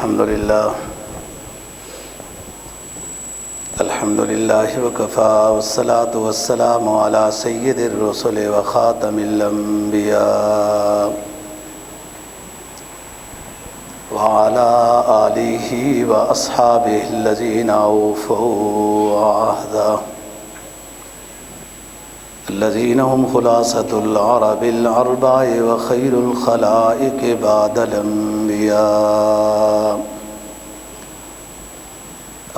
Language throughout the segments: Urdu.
الحمد لله وكفى والصلاة والسلام على سيد الرسل وخاتم الأنبياء وعلى آله وأصحابه الذين أوفوا عهده الذين هم خلاصة العرب الأربع وخير الخلائق بعد الأنبياء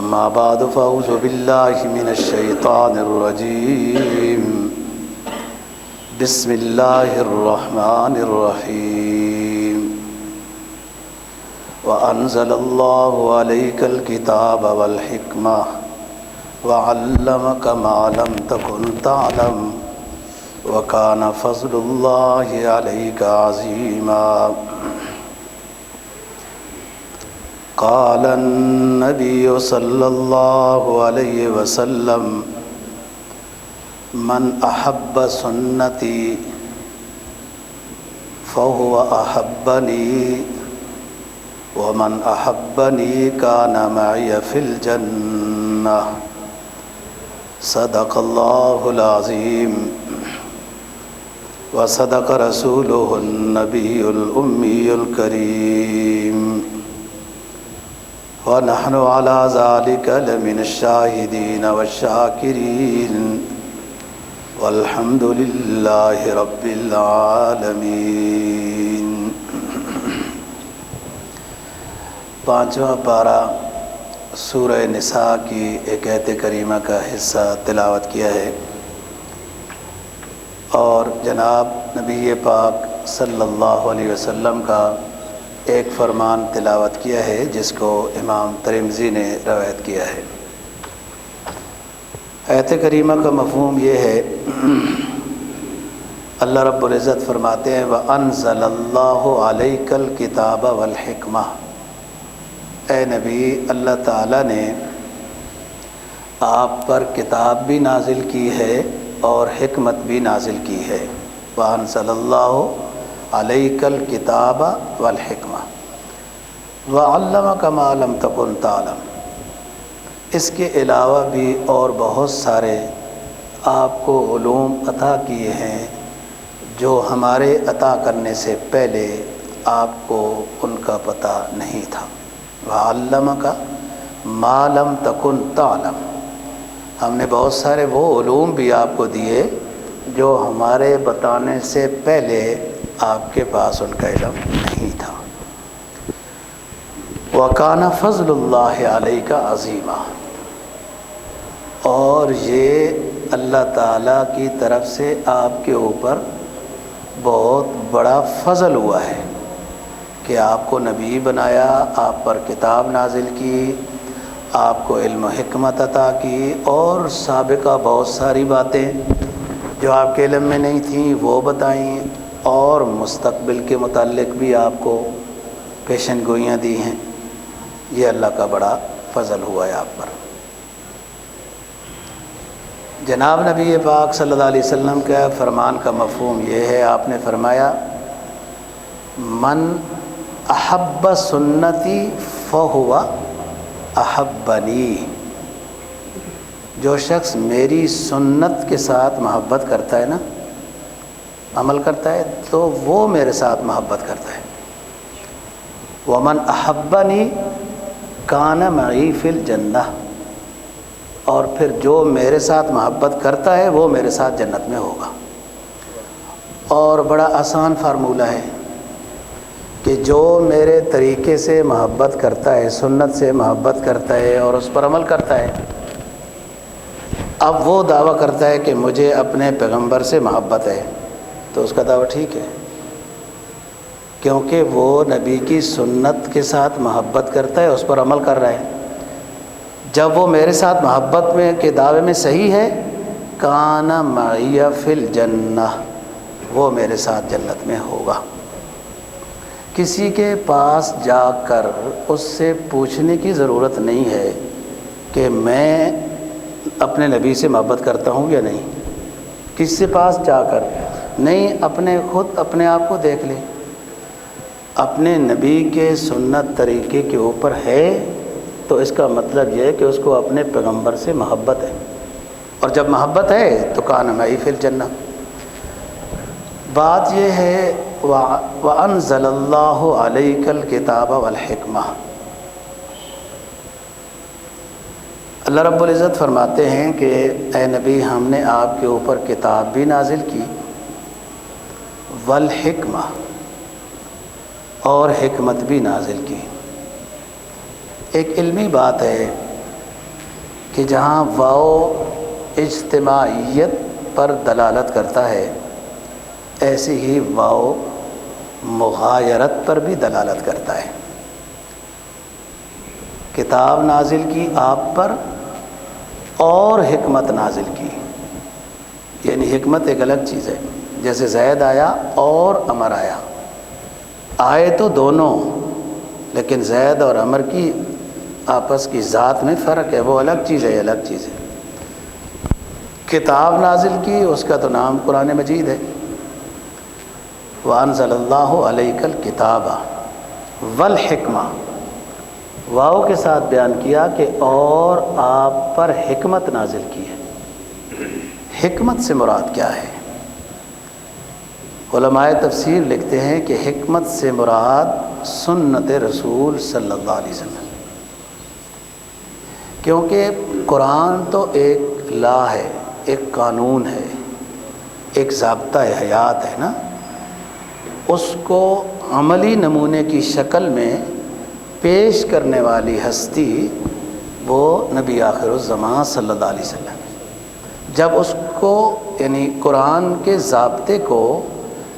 أما بعد فأعوذ بالله من الشيطان الرجيم بسم الله الرحمن الرحيم وأنزل الله عليك الكتاب والحكمة وعلمك ما لم تكن تعلم وكان فضل الله عليك عظيما قال النبي صلى الله عليه وسلم من أحب سنتي فهو أحبني ومن أحبني كان معي في الجنة صدق الله العظيم وصدق رسوله النبي الأمي الكريم ونحن على ذلك لمن الشاهدين والشاكرين والحمد لله رب العالمين۔ پانچواں پارہ سورہ نساء کی ایک آیت کریمہ کا حصہ تلاوت کیا ہے اور جناب نبی پاک صلی اللہ علیہ وسلم کا ایک فرمان تلاوت کیا ہے جس کو امام ترمذی نے روایت کیا ہے۔ آیت کریمہ کا مفہوم یہ ہے، اللہ رب العزت فرماتے ہیں وَأَنزَلَ اللَّهُ عَلَيْكَ الْكِتَابَ وَالْحِكْمَةَ، اے نبی اللہ تعالیٰ نے آپ پر کتاب بھی نازل کی ہے اور حکمت بھی نازل کی ہے۔ وَأَنزَلَ اللَّهُ عَلَيْكَ الْكِتَابَ وَالْحِكْمَةَ وَعَلَّمَكَ مَا لَمْ تَكُنْ تَعْلَمْ، اس کے علاوہ بھی اور بہت سارے آپ کو علوم عطا کیے ہیں جو ہمارے عطا کرنے سے پہلے آپ کو ان کا پتہ نہیں تھا۔ وَعَلَّمَكَ مَا لَمْ تَكُنْ تَعْلَمْ، ہم نے بہت سارے وہ علوم بھی آپ کو دیے جو ہمارے بتانے سے پہلے آپ کے پاس ان کا علم نہیں تھا۔ وَكَانَ فَضْلُ اللَّهِ عَلَيْكَ عَظِيمًا، اور یہ اللہ تعالیٰ کی طرف سے آپ کے اوپر بہت بڑا فضل ہوا ہے کہ آپ کو نبی بنایا، آپ پر کتاب نازل کی، آپ کو علم و حکمت عطا کی اور سابقہ بہت ساری باتیں جو آپ کے علم میں نہیں تھیں وہ بتائیں اور مستقبل کے متعلق بھی آپ کو پیشن گوئیاں دی ہیں۔ یہ اللہ کا بڑا فضل ہوا ہے آپ پر۔ جناب نبی پاک صلی اللہ علیہ وسلم کا فرمان کا مفہوم یہ ہے، آپ نے فرمایا من احب سنتی فہو احبنی، جو شخص میری سنت کے ساتھ محبت کرتا ہے نا، عمل کرتا ہے، تو وہ میرے ساتھ محبت کرتا ہے۔ ومن احبنی کان معی فی الجنہ، اور پھر جو میرے ساتھ محبت کرتا ہے وہ میرے ساتھ جنت میں ہوگا۔ اور بڑا آسان فارمولہ ہے کہ جو میرے طریقے سے محبت کرتا ہے، سنت سے محبت کرتا ہے اور اس پر عمل کرتا ہے، اب وہ دعویٰ کرتا ہے کہ مجھے اپنے پیغمبر سے محبت ہے، تو اس کا دعویٰ ٹھیک ہے، کیونکہ وہ نبی کی سنت کے ساتھ محبت کرتا ہے، اس پر عمل کر رہا ہے۔ جب وہ میرے ساتھ محبت میں کے دعوے میں صحیح ہے، کان معی فی الجنہ، وہ میرے ساتھ جنت میں ہوگا۔ کسی کے پاس جا کر اس سے پوچھنے کی ضرورت نہیں ہے کہ میں اپنے نبی سے محبت کرتا ہوں یا نہیں، کس سے پاس جا کر نہیں، خود اپنے آپ کو دیکھ لے۔ اپنے نبی کے سنت طریقے کے اوپر ہے تو اس کا مطلب یہ ہے کہ اس کو اپنے پیغمبر سے محبت ہے، اور جب محبت ہے تو کان معی فی الجنہ۔ بات یہ ہے وَأَنزَلَ اللَّهُ عَلَيْكَ الْكِتَابَ وَالْحِکْمَةَ، اللہ رب العزت فرماتے ہیں کہ اے نبی ہم نے آپ کے اوپر کتاب بھی نازل کی، والحکمہ، اور حکمت بھی نازل کی۔ ایک علمی بات ہے کہ جہاں واو اجتماعیت پر دلالت کرتا ہے، ایسے ہی واو مغایرت پر بھی دلالت کرتا ہے۔ کتاب نازل کی آپ پر اور حکمت نازل کی، یعنی حکمت ایک الگ چیز ہے، جیسے زید آیا اور عمر آیا، آئے تو دونوں، لیکن زید اور عمر کی آپس کی ذات میں فرق ہے، وہ الگ چیز ہے، یہ الگ چیز ہے۔ کتاب نازل کی، اس کا تو نام قرآن مجید ہے، وَأَنزَلَ اللَّهُ عَلَيْكَ الْكِتَابَ وَالْحِکْمَةَ، واو کے ساتھ بیان کیا کہ اور آپ پر حکمت نازل کی ہے۔ حکمت سے مراد کیا ہے؟ علماء تفسیر لکھتے ہیں کہ حکمت سے مراد سنت رسول صلی اللہ علیہ وسلم، کیونکہ قرآن تو ایک لا ہے، ایک قانون ہے، ایک ضابطہ حیات ہے نا، اس کو عملی نمونے کی شکل میں پیش کرنے والی ہستی وہ نبی آخر الزمان صلی اللہ علیہ وسلم۔ جب اس کو یعنی قرآن کے ضابطے کو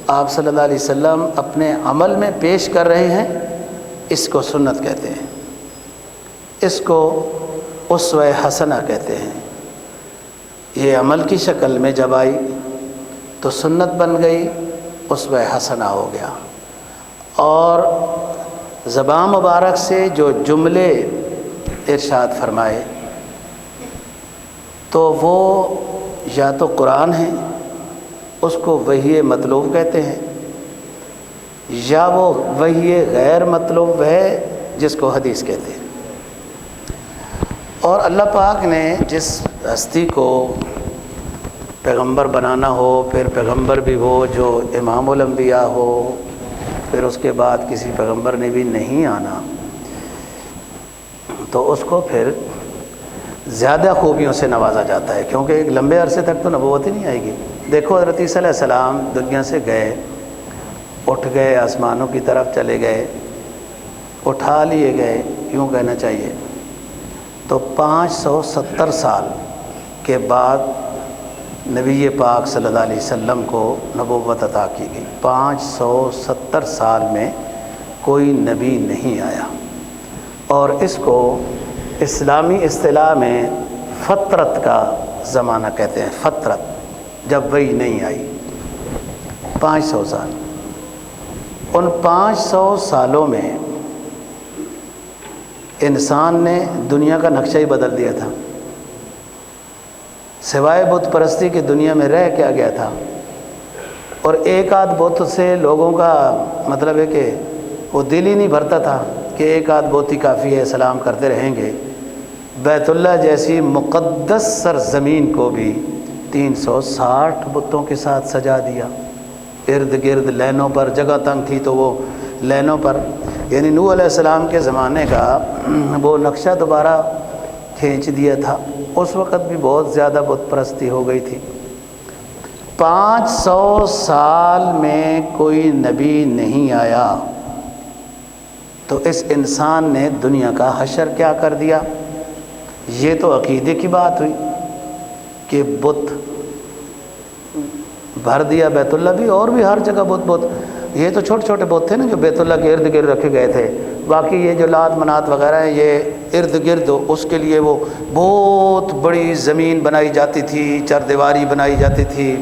آپ صلی اللہ علیہ وسلم اپنے عمل میں پیش کر رہے ہیں، اس کو سنت کہتے ہیں، اس کو اسوہ حسنہ کہتے ہیں۔ یہ عمل کی شکل میں جب آئی تو سنت بن گئی، اسوہ حسنہ ہو گیا، اور زبان مبارک سے جو جملے ارشاد فرمائے تو وہ یا تو قرآن ہے، اس کو وحی مطلوب کہتے ہیں، یا وہ وحی غیر مطلوب ہے جس کو حدیث کہتے ہیں۔ اور اللہ پاک نے جس ہستی کو پیغمبر بنانا ہو، پھر پیغمبر بھی ہو جو امام الانبیاء ہو، پھر اس کے بعد کسی پیغمبر نے بھی نہیں آنا، تو اس کو پھر زیادہ خوبیوں سے نوازا جاتا ہے، کیونکہ ایک لمبے عرصے تک تو نبوت ہی نہیں آئے گی۔ دیکھو حضرت عیسیٰ علیہ السلام دنیا سے گئے، اٹھ گئے، آسمانوں کی طرف چلے گئے، اٹھا لیے گئے، یوں کہنا چاہیے، تو 570 سال کے بعد نبی پاک صلی اللہ علیہ وسلم کو نبوت عطا کی گئی۔ 570 سال میں کوئی نبی نہیں آیا، اور اس کو اسلامی اصطلاح میں فترت کا زمانہ کہتے ہیں، فترت، جب وہی نہیں آئی 500 سال۔ ان 500 سالوں میں انسان نے دنیا کا نقشہ ہی بدل دیا تھا، سوائے بت پرستی کی دنیا میں رہ کیا گیا تھا، اور ایک آدھ بت سے لوگوں کا مطلب ہے کہ وہ دل ہی نہیں بھرتا تھا کہ ایک آدھ بت ہی کافی ہے، سلام کرتے رہیں گے۔ بیت اللہ جیسی مقدس سرزمین کو بھی 360 بتوں کے ساتھ سجا دیا، ارد گرد لینوں پر، جگہ تنگ تھی تو وہ لینوں پر، یعنی نوح علیہ السلام کے زمانے کا وہ نقشہ دوبارہ کھینچ دیا تھا۔ اس وقت بھی بہت زیادہ بت پرستی ہو گئی تھی۔ 500 سال میں کوئی نبی نہیں آیا، تو اس انسان نے دنیا کا حشر کیا کر دیا؟ یہ تو عقیدے کی بات ہوئی کہ بت بھر دیا بیت اللہ بھی، اور بھی ہر جگہ بت۔ یہ تو چھوٹے چھوٹے بت تھے نا جو بیت اللہ کے ارد گرد رکھے گئے تھے، باقی یہ جو لات منات وغیرہ ہیں یہ ارد گرد، اس کے لیے وہ بہت بڑی زمین بنائی جاتی تھی، چار دیواری بنائی جاتی تھی،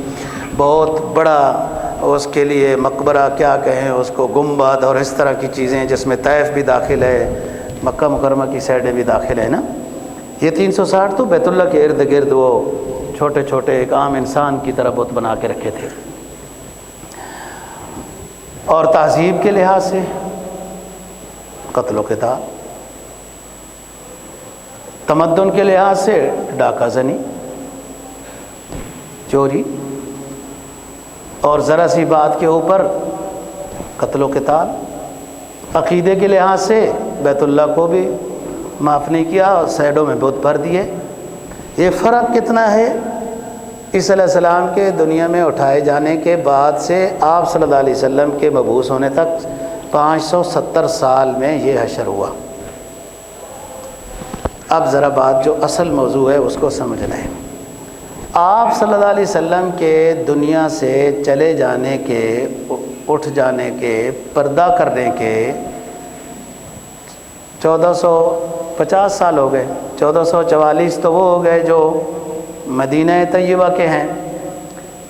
بہت بڑا اس کے لیے مقبرہ کیا کہیں اس کو، گنبد اور اس طرح کی چیزیں، جس میں طائف بھی داخل ہے، مکہ مکرمہ کی سائڈیں بھی داخل ہے نا۔ یہ 360 تو بیت اللہ کے ارد گرد وہ چھوٹے چھوٹے ایک عام انسان کی طرح بت بنا کے رکھے تھے۔ اور تہذیب کے لحاظ سے قتل و قتال، تمدن کے لحاظ سے ڈاکہ زنی، چوری، اور ذرا سی بات کے اوپر قتل و قتال، عقیدے کے لحاظ سے بیت اللہ کو بھی معاف نہیں کیا اور سائڈوں میں بت بھر دیے۔ یہ فرق کتنا ہے؟ عیسیٰ علیہ السلام کے دنیا میں اٹھائے جانے کے بعد سے آپ صلی اللہ علیہ وسلم کے مبعوث ہونے تک 570 سال میں یہ حشر ہوا۔ اب ذرا بات جو اصل موضوع ہے اس کو سمجھنا ہے۔ آپ صلی اللہ علیہ وسلم کے دنیا سے چلے جانے کے، اٹھ جانے کے، پردہ کرنے کے 1450 سال ہو گئے۔ 1444 تو وہ ہو گئے جو مدینہ طیبہ کے ہیں،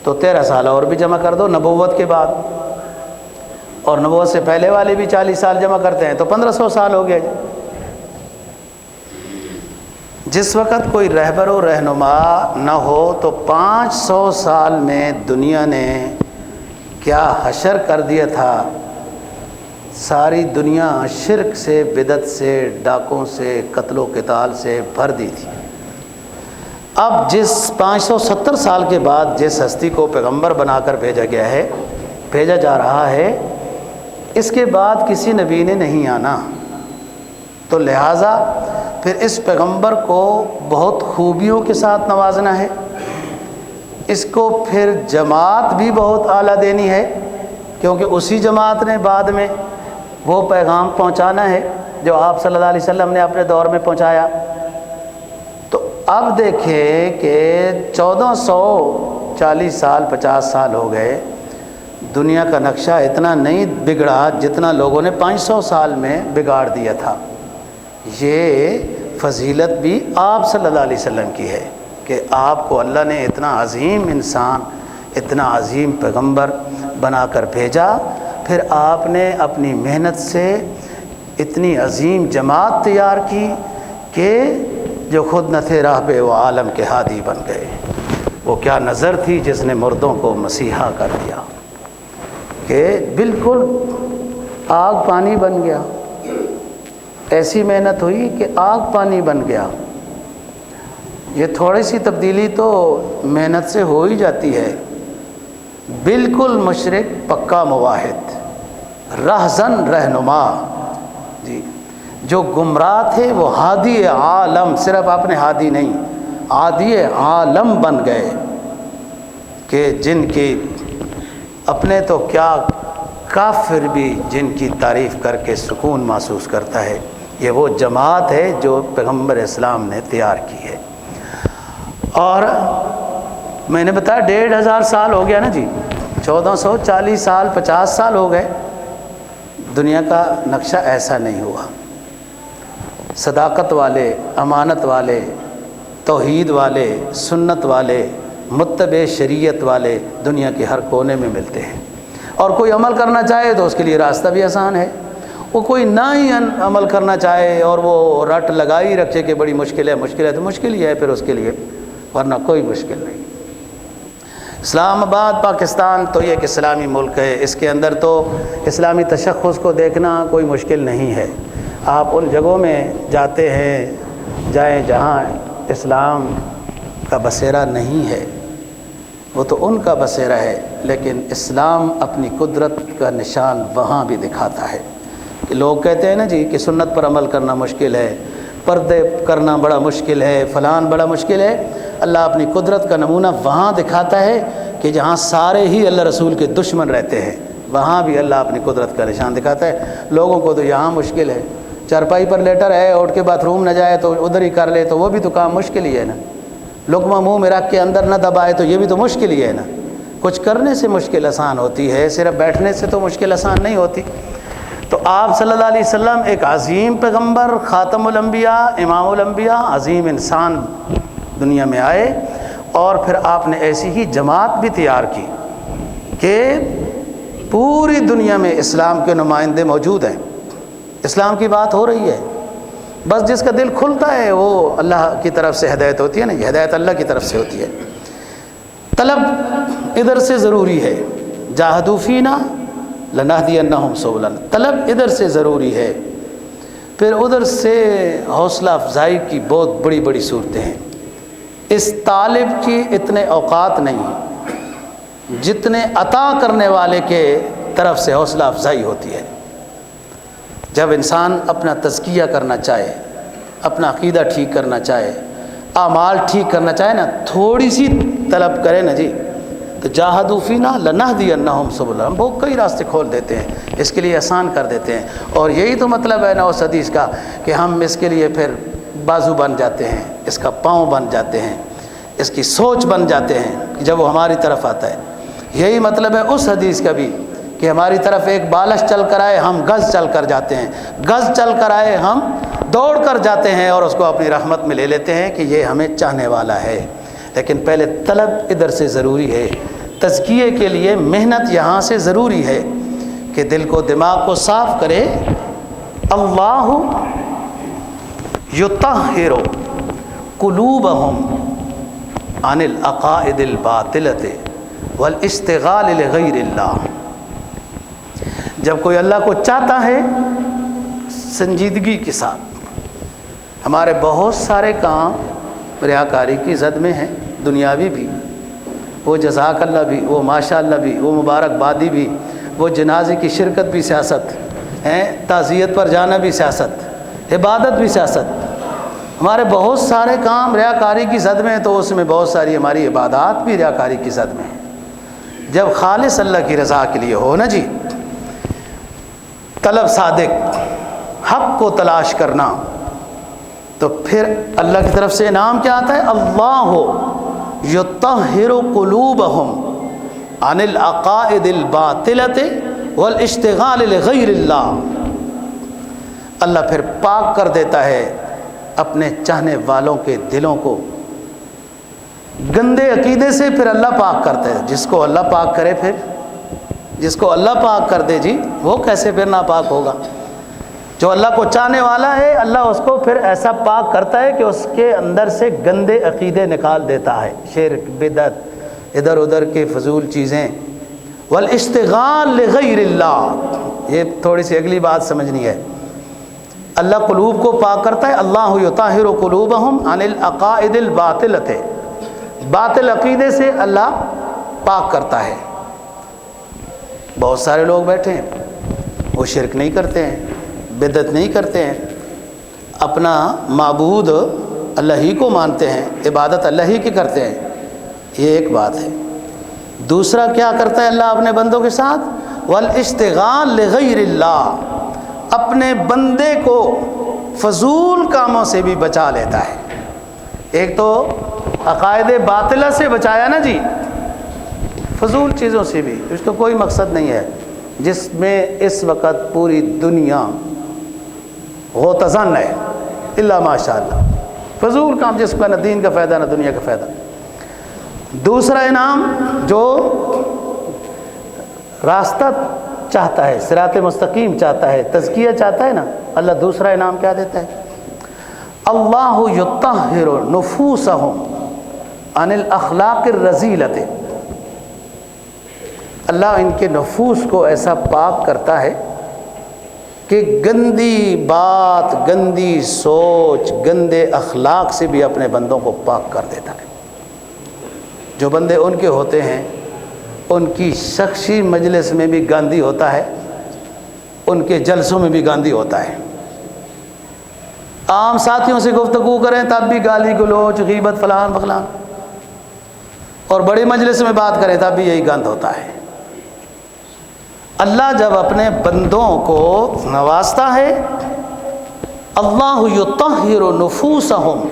تو 13 سال اور بھی جمع کر دو نبوت کے بعد، اور نبوت سے پہلے والے بھی 40 سال جمع کرتے ہیں تو 1500 سال ہو گئے۔ جس وقت کوئی رہبر و رہنما نہ ہو تو 500 سال میں دنیا نے کیا حشر کر دیا تھا۔ ساری دنیا شرک سے، بدعت سے، ڈاکوں سے، قتل و قتال سے بھر دی تھی۔ اب جس 570 سال کے بعد جس ہستی کو پیغمبر بنا کر بھیجا گیا ہے، بھیجا جا رہا ہے، اس کے بعد کسی نبی نے نہیں آنا، تو لہٰذا پھر اس پیغمبر کو بہت خوبیوں کے ساتھ نوازنا ہے، اس کو پھر جماعت بھی بہت اعلیٰ دینی ہے، کیونکہ اسی جماعت نے بعد میں وہ پیغام پہنچانا ہے جو آپ صلی اللہ علیہ وسلم نے اپنے دور میں پہنچایا۔ تو اب دیکھیں کہ 1440 سال 50 سال ہو گئے، دنیا کا نقشہ اتنا نہیں بگڑا جتنا لوگوں نے 500 سال میں بگاڑ دیا تھا۔ یہ فضیلت بھی آپ صلی اللہ علیہ وسلم کی ہے کہ آپ کو اللہ نے اتنا عظیم انسان، اتنا عظیم پیغمبر بنا کر بھیجا، پھر آپ نے اپنی محنت سے اتنی عظیم جماعت تیار کی کہ جو خود نہ تھے راہبے وہ عالم کے ہادی بن گئے۔ وہ کیا نظر تھی جس نے مردوں کو مسیحا کر دیا کہ بالکل آگ پانی بن گیا۔ ایسی محنت ہوئی کہ آگ پانی بن گیا۔ یہ تھوڑی سی تبدیلی تو محنت سے ہو ہی جاتی ہے۔ بالکل مشرک پکا موحد، رہزن رہنما، جی جو گمراہ تھے وہ ہادی عالم، صرف اپنے ہادی نہیں، ہادی عالم بن گئے کہ جن کی اپنے تو کیا کافر بھی جن کی تعریف کر کے سکون محسوس کرتا ہے۔ یہ وہ جماعت ہے جو پیغمبر اسلام نے تیار کی ہے۔ اور میں نے بتایا 1500 سال ہو گیا نا جی، 1440 سال 50 سال ہو گئے، دنیا کا نقشہ ایسا نہیں ہوا۔ صداقت والے، امانت والے، توحید والے، سنت والے، متبع شریعت والے دنیا کے ہر کونے میں ملتے ہیں، اور کوئی عمل کرنا چاہے تو اس کے لیے راستہ بھی آسان ہے۔ وہ کوئی نہ ہی عمل کرنا چاہے اور وہ رٹ لگا ہی رکھے کہ بڑی مشکل ہے، مشکل ہے، تو مشکل ہی ہے پھر اس کے لیے، ورنہ کوئی مشکل نہیں۔ اسلام آباد پاکستان تو یہ ایک اسلامی ملک ہے، اس کے اندر تو اسلامی تشخص کو دیکھنا کوئی مشکل نہیں ہے۔ آپ ان جگہوں میں جاتے ہیں، جائیں جہاں اسلام کا بسیرا نہیں ہے، وہ تو ان کا بسیرا ہے، لیکن اسلام اپنی قدرت کا نشان وہاں بھی دکھاتا ہے۔ کہ لوگ کہتے ہیں نا جی کہ سنت پر عمل کرنا مشکل ہے، پردے کرنا بڑا مشکل ہے، فلان بڑا مشکل ہے۔ اللہ اپنی قدرت کا نمونہ وہاں دکھاتا ہے کہ جہاں سارے ہی اللہ رسول کے دشمن رہتے ہیں، وہاں بھی اللہ اپنی قدرت کا نشان دکھاتا ہے۔ لوگوں کو تو یہاں مشکل ہے، چارپائی پر لیٹر ہے، اٹھ کے باتھ روم نہ جائے تو ادھر ہی کر لے، تو وہ بھی تو کام مشکل ہی ہے نا۔ لقمہ منہ میں رکھ کے اندر نہ دبائے تو یہ بھی تو مشکل ہی ہے نا۔ کچھ کرنے سے مشکل آسان ہوتی ہے، صرف بیٹھنے سے تو مشکل آسان نہیں ہوتی۔ تو آپ صلی اللہ علیہ وسلم ایک عظیم پیغمبر، خاتم الانبیاء، امام الانبیاء، عظیم انسان دنیا میں آئے، اور پھر آپ نے ایسی ہی جماعت بھی تیار کی کہ پوری دنیا میں اسلام کے نمائندے موجود ہیں، اسلام کی بات ہو رہی ہے۔ بس جس کا دل کھلتا ہے وہ اللہ کی طرف سے ہدایت ہوتی ہے نا، یہ ہدایت اللہ کی طرف سے ہوتی ہے۔ طلب ادھر سے ضروری ہے، جاہدوا فینا لنہدینہم سبلنا، طلب ادھر سے ضروری ہے پھر ادھر سے حوصلہ افزائی کی بہت بڑی بڑی صورتیں ہیں. اس طالب کی اتنے اوقات نہیں جتنے عطا کرنے والے کے طرف سے حوصلہ افزائی ہوتی ہے. جب انسان اپنا تزکیہ کرنا چاہے، اپنا عقیدہ ٹھیک کرنا چاہے، اعمال ٹھیک کرنا چاہے نا، تھوڑی سی طلب کرے نا جی، تو جاہدوا فینا لنہدینہم سبلنا، ہم بہت کئی راستے کھول دیتے ہیں، اس کے لیے آسان کر دیتے ہیں. اور یہی تو مطلب ہے نا اس حدیث کا کہ ہم اس کے لیے پھر بازو بن جاتے ہیں، اس کا پاؤں بن جاتے ہیں، اس کی سوچ بن جاتے ہیں جب وہ ہماری طرف آتا ہے. یہی مطلب ہے اس حدیث کا بھی کہ ہماری طرف ایک بالش چل کر آئے ہم گز چل کر جاتے ہیں، گز چل کر آئے ہم دوڑ کر جاتے ہیں اور اس کو اپنی رحمت میں لے لیتے ہیں کہ یہ ہمیں چاہنے والا ہے. لیکن پہلے طلب ادھر سے ضروری ہے. تزکیے کے لیے محنت یہاں سے ضروری ہے کہ دل کو دماغ کو صاف کرے. اللہ یطہر قلوبہم عن العقائد الباطلۃ والاشتغال لغیر اللہ. جب کوئی اللہ کو چاہتا ہے سنجیدگی کے ساتھ، ہمارے بہت سارے کام ریاکاری کی زد میں ہیں، دنیاوی بھی، وہ جزاک اللہ بھی، وہ ماشاء اللہ بھی، وہ مبارکبادی بھی، وہ جنازے کی شرکت بھی سیاست ہے، تعزیت پر جانا بھی سیاست، عبادت بھی سیاست. ہمارے بہت سارے کام ریاکاری کی زد میں ہیں، تو اس میں بہت ساری ہماری عبادات بھی ریاکاری کی زد میں ہیں. جب خالص اللہ کی رضا کے لیے ہو نا جی، طلب صادق، حق کو تلاش کرنا، تو پھر اللہ کی طرف سے انعام کیا آتا ہے؟ اللہ یطہر قلوبہم عن العقائد الباطلۃ والاشتغال لغیر اللہ. اللہ پھر پاک کر دیتا ہے اپنے چاہنے والوں کے دلوں کو گندے عقیدے سے. پھر اللہ پاک کرتا ہے. جس کو اللہ پاک کرے، پھر جس کو اللہ پاک کر دے جی، وہ کیسے پھر ناپاک ہوگا؟ جو اللہ کو چاہنے والا ہے، اللہ اس کو پھر ایسا پاک کرتا ہے کہ اس کے اندر سے گندے عقیدے نکال دیتا ہے، شرک، بدعت، ادھر ادھر کے فضول چیزیں. والاشتغال لغیر اللہ، یہ تھوڑی سی اگلی بات سمجھنی ہے. اللہ قلوب کو پاک کرتا ہے. اللہ یطہر قلوبہم عن العقائد الباطلۃ، باطل عقیدے سے اللہ پاک کرتا ہے. بہت سارے لوگ بیٹھے ہیں، وہ شرک نہیں کرتے ہیں، بدعت نہیں کرتے ہیں، اپنا معبود اللہ ہی کو مانتے ہیں، عبادت اللہ ہی کی کرتے ہیں. یہ ایک بات ہے. دوسرا کیا کرتا ہے اللہ اپنے بندوں کے ساتھ؟ والاشتغال لغیر اللہ، اپنے بندے کو فضول کاموں سے بھی بچا لیتا ہے. ایک تو عقائد باطلہ سے بچایا نا جی، فضول چیزوں سے بھی، اس کا کوئی مقصد نہیں ہے، جس میں اس وقت پوری دنیا غوطزن ہے الا ماشاء اللہ. فضول کام جس کا نہ دین کا فائدہ نہ دنیا کا فائدہ. دوسرا انعام جو راستہ چاہتا ہے، صراط مستقیم چاہتا ہے، تزکیہ چاہتا ہے نا، اللہ دوسرا انعام کیا دیتا ہے؟ اللہ یطہر نفوسہم عن الاخلاق الرذیلۃ. اللہ ان کے نفوس کو ایسا پاک کرتا ہے کہ گندی بات، گندی سوچ، گندے اخلاق سے بھی اپنے بندوں کو پاک کر دیتا ہے. جو بندے ان کے ہوتے ہیں، ان کی شخصی مجلس میں بھی گاندھی ہوتا ہے، ان کے جلسوں میں بھی گاندھی ہوتا ہے. عام ساتھیوں سے گفتگو کریں تب بھی گالی گلوچ، غیبت، فلان بخلان، اور بڑی مجلس میں بات کریں تب بھی یہی گند ہوتا ہے. اللہ جب اپنے بندوں کو نوازتا ہے، اللہ یطہر نفوسہم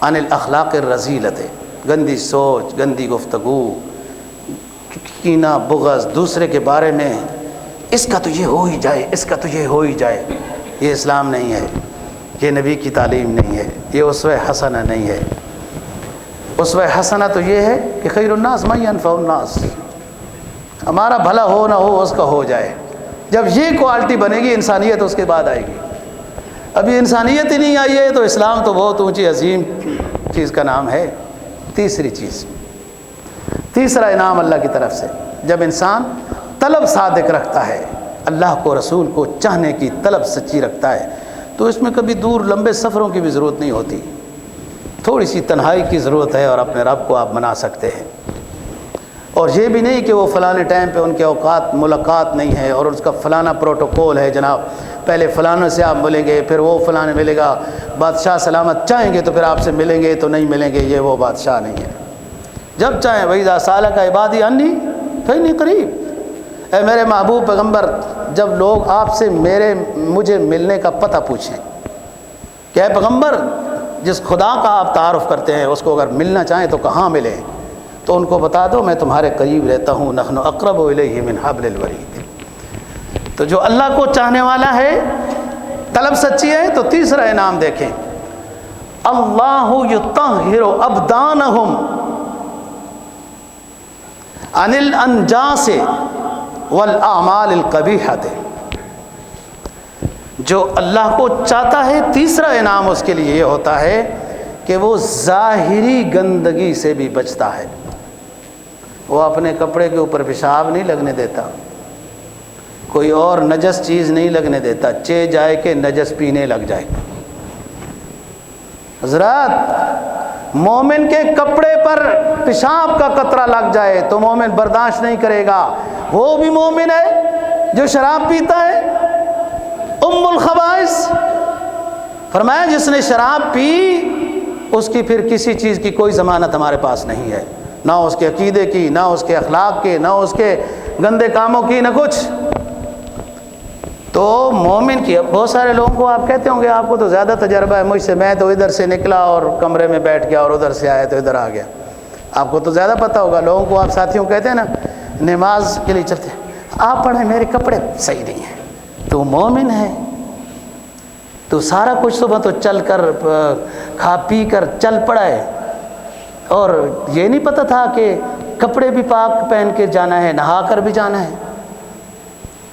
عن الاخلاق الرذیلۃ، گندی سوچ، گندی گفتگو، کینہ، بغض، دوسرے کے بارے میں اس کا تو یہ ہو ہی جائے، اس کا تو یہ ہو ہی جائے. یہ اسلام نہیں ہے، یہ نبی کی تعلیم نہیں ہے، یہ اسوہ حسنہ نہیں ہے. اسوہ حسنہ تو یہ ہے کہ خیر الناس من ینفع الناس، ہمارا بھلا ہو نہ ہو اس کا ہو جائے. جب یہ کوالٹی بنے گی انسانیت اس کے بعد آئے گی. ابھی انسانیت ہی نہیں آئی ہے تو اسلام تو بہت اونچی عظیم چیز کا نام ہے. تیسری چیز، تیسرا انعام اللہ کی طرف سے، جب انسان طلب صادق رکھتا ہے، اللہ کو رسول کو چاہنے کی طلب سچی رکھتا ہے تو اس میں کبھی دور لمبے سفروں کی بھی ضرورت نہیں ہوتی، تھوڑی سی تنہائی کی ضرورت ہے اور اپنے رب کو آپ منا سکتے ہیں۔ اور یہ بھی نہیں کہ وہ فلانے ٹائم پہ ان کے اوقات ملاقات نہیں ہے اور اس کا فلانا پروٹوکول ہے، جناب پہلے فلانے سے آپ ملیں گے پھر وہ فلانے ملے گا، بادشاہ سلامت چاہیں گے تو پھر آپ سے ملیں گے تو نہیں ملیں گے، یہ وہ بادشاہ نہیں ہے۔ جب چاہیں وَإِذَا سَأَلَكَ عِبَادِي عَنِّي فَإِنِّي قَرِيبٌ، اے میرے محبوب پیغمبر جب لوگ آپ سے مجھے ملنے کا پتہ پوچھیں کہ اے پیغمبر جس خدا کا آپ تعارف کرتے ہیں اس کو اگر ملنا چاہیں تو کہاں ملیں، تو ان کو بتا دو میں تمہارے قریب رہتا ہوں، نحن اقرب الیہ من حبل الورید۔ تو جو اللہ کو چاہنے والا ہے، طلب سچی ہے، تو تیسرا انعام دیکھیں، اللہ یطہر ابدانہم عن الانجاس والاعمال القبیحۃ۔ جو اللہ کو چاہتا ہے تیسرا انعام اس کے لیے یہ ہوتا ہے کہ وہ ظاہری گندگی سے بھی بچتا ہے، وہ اپنے کپڑے کے اوپر پیشاب نہیں لگنے دیتا، کوئی اور نجس چیز نہیں لگنے دیتا، چے جائے کہ نجس پینے لگ جائے۔ حضرات مومن کے کپڑے پر پیشاب کا قطرہ لگ جائے تو مومن برداشت نہیں کرے گا، وہ بھی مومن ہے جو شراب پیتا ہے۔ ام الخبائث فرمایا جس نے شراب پی اس کی پھر کسی چیز کی کوئی ضمانت ہمارے پاس نہیں ہے، نہ اس کے عقیدے کی، نہ اس کے اخلاق کی، نہ اس کے گندے کاموں کی، نہ کچھ۔ تو مومن کی بہت سارے لوگوں کو آپ کہتے ہوں گے آپ کو تو زیادہ تجربہ ہے مجھ سے، میں تو ادھر سے نکلا اور کمرے میں بیٹھ گیا اور ادھر سے آیا تو ادھر آ گیا، آپ کو تو زیادہ پتہ ہوگا۔ لوگوں کو آپ ساتھیوں کہتے ہیں نا نماز کے لیے چلتے ہیں، آپ پڑھیں میرے کپڑے صحیح نہیں ہیں، تو مومن ہے تو سارا کچھ صبح تو چل کر کھا پی کر چل پڑا ہے، اور یہ نہیں پتہ تھا کہ کپڑے بھی پاک پہن کے جانا ہے، نہا کر بھی جانا ہے۔